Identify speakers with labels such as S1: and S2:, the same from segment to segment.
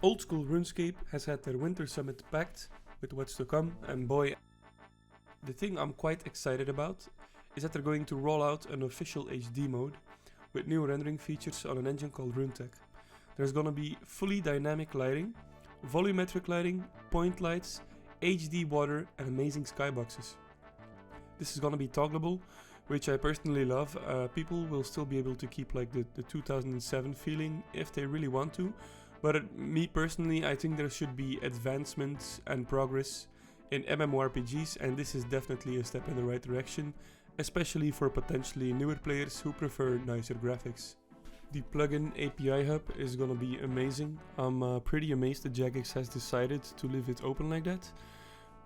S1: Old School RuneScape has had their winter summit packed with what's to come, and boy, the thing I'm quite excited about is that they're going to roll out an official HD mode with new rendering features on an engine called RuneTech. There's gonna be fully dynamic lighting, volumetric lighting, point lights, HD water, and amazing skyboxes. This is gonna be toggleable, which I personally love. People will still be able to keep like the 2007 feeling if they really want to, but me personally, I think there should be advancements and progress in MMORPGs, and this is definitely a step in the right direction, especially for potentially newer players who prefer nicer graphics. The plugin API hub is gonna be amazing. I'm pretty amazed that Jagex has decided to leave it open like that.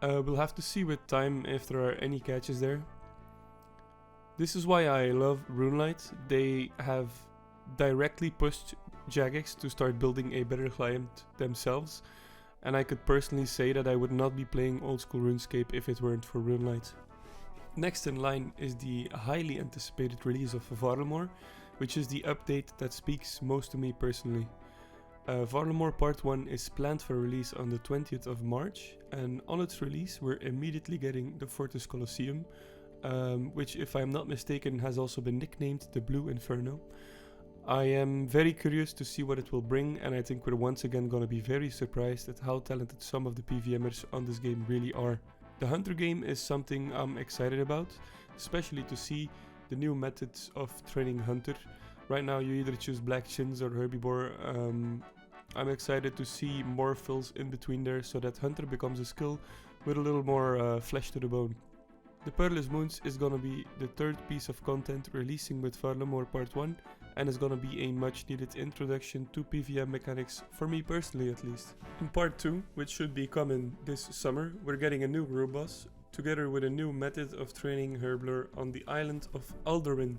S1: We'll have to see with time if there are any catches there. This is why I love RuneLite. They have directly pushed Jagex to start building a better client themselves, and I could personally say that I would not be playing Old School RuneScape if it weren't for RuneLite. Next in line is the highly anticipated release of Varlamore, which is the update that speaks most to me personally. Varlamore Part 1 is planned for release on the 20th of March, and on its release we're immediately getting the Fortress Colosseum, which, if I'm not mistaken, has also been nicknamed the Blue Inferno. I am very curious to see what it will bring, and I think we're once again gonna be very surprised at how talented some of the PVMers on this game really are. The Hunter game is something I'm excited about, especially to see the new methods of training Hunter. Right now you either choose Black Chins or Herbivore. I'm excited to see more fills in between there so that Hunter becomes a skill with a little more flesh to the bone. The Perilous Moons is gonna be the third piece of content releasing with Varlamore Part 1, and is gonna be a much needed introduction to PVM mechanics, for me personally at least. In Part 2, which should be coming this summer, we're getting a new group boss, together with a new method of training herblore on the island of Alderwin.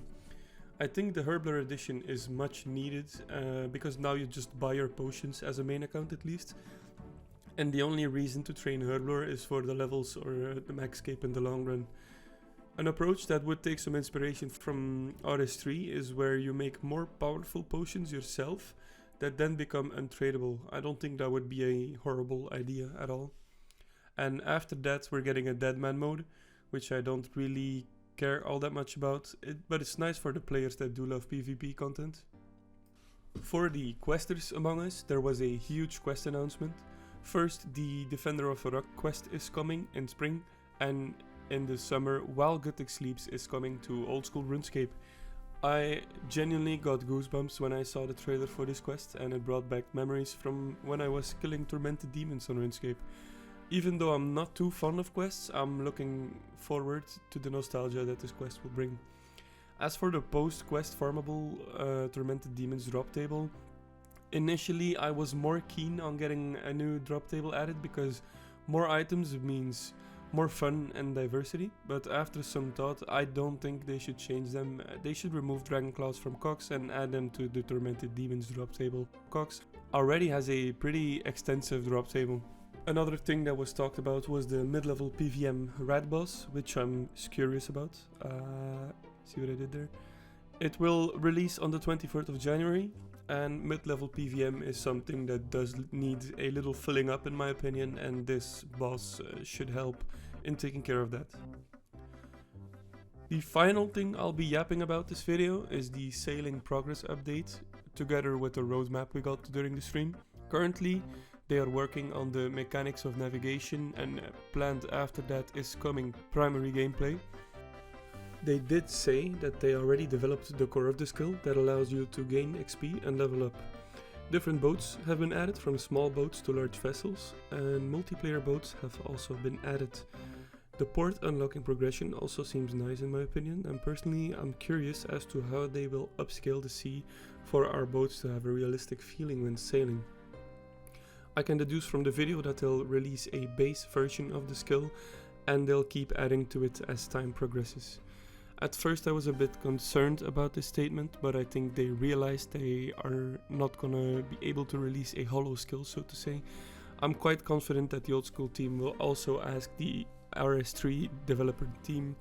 S1: I think the herblore edition is much needed, because now you just buy your potions as a main account at least, and the only reason to train herblore is for the levels or the max cape in the long run. An approach that would take some inspiration from RS3 is where you make more powerful potions yourself that then become untradeable. I don't think that would be a horrible idea at all. And after that we're getting a deadman mode, which I don't really care all that much about, but it's nice for the players that do love PvP content. For the questers among us, there was a huge quest announcement. First, the Defender of a Rock quest is coming in spring, and in the summer, While Guthix Sleeps is coming to Old School RuneScape. I genuinely got goosebumps when I saw the trailer for this quest, and it brought back memories from when I was killing tormented demons on RuneScape. Even though I'm not too fond of quests, I'm looking forward to the nostalgia that this quest will bring. As for the post-quest farmable tormented demons drop table, initially I was more keen on getting a new drop table added because more items means more fun and diversity, but after some thought I don't think they should change them. They should remove Dragon Claws from Cox and add them to the Tormented Demons drop table. Cox already has a pretty extensive drop table. Another thing that was talked about was the mid-level PVM rat boss, which I'm curious about. See what I did there? It will release on the 24th of January, and mid-level PVM is something that does need a little filling up in my opinion, and this boss should help in taking care of that. The final thing I'll be yapping about this video is the sailing progress update, together with the roadmap we got during the stream. Currently, they are working on the mechanics of navigation, and planned after that is coming primary gameplay. They did say that they already developed the core of the skill that allows you to gain XP and level up. Different boats have been added, from small boats to large vessels, and multiplayer boats have also been added. The port unlocking progression also seems nice in my opinion, and personally I'm curious as to how they will upscale the sea for our boats to have a realistic feeling when sailing. I can deduce from the video that they'll release a base version of the skill, and they'll keep adding to it as time progresses. At first I was a bit concerned about this statement, but I think they realized they are not gonna be able to release a hollow skill, so to say. I'm quite confident that the Old School team will also ask the RS3 developer team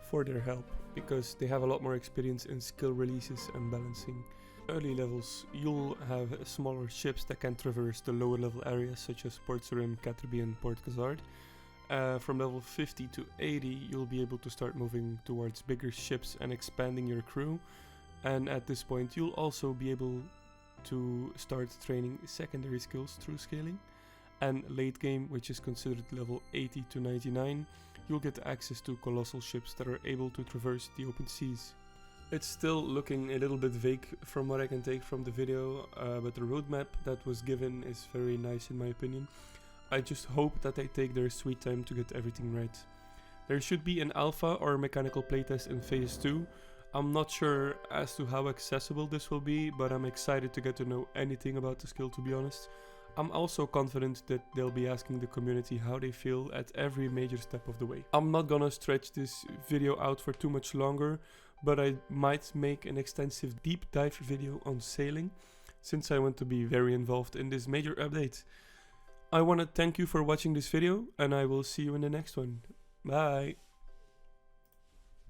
S1: for their help, because they have a lot more experience in skill releases and balancing. early levels, you'll have smaller ships that can traverse the lower level areas such as Port Sarim, Caterby and Port Khazard. From level 50 to 80, you'll be able to start moving towards bigger ships and expanding your crew. And at this point, you'll also be able to start training secondary skills through scaling. And late game, which is considered level 80 to 99, you'll get access to colossal ships that are able to traverse the open seas. It's still looking a little bit vague from what I can take from the video, but the roadmap that was given is very nice in my opinion. I just hope that they take their sweet time to get everything right. There should be an alpha or mechanical playtest in phase 2. I'm not sure as to how accessible this will be, but I'm excited to get to know anything about the skill, to be honest. I'm also confident that they'll be asking the community how they feel at every major step of the way. I'm not gonna stretch this video out for too much longer, but I might make an extensive deep dive video on sailing, since I want to be very involved in this major update. I want to thank you for watching this video, and I will see you in the next one. Bye!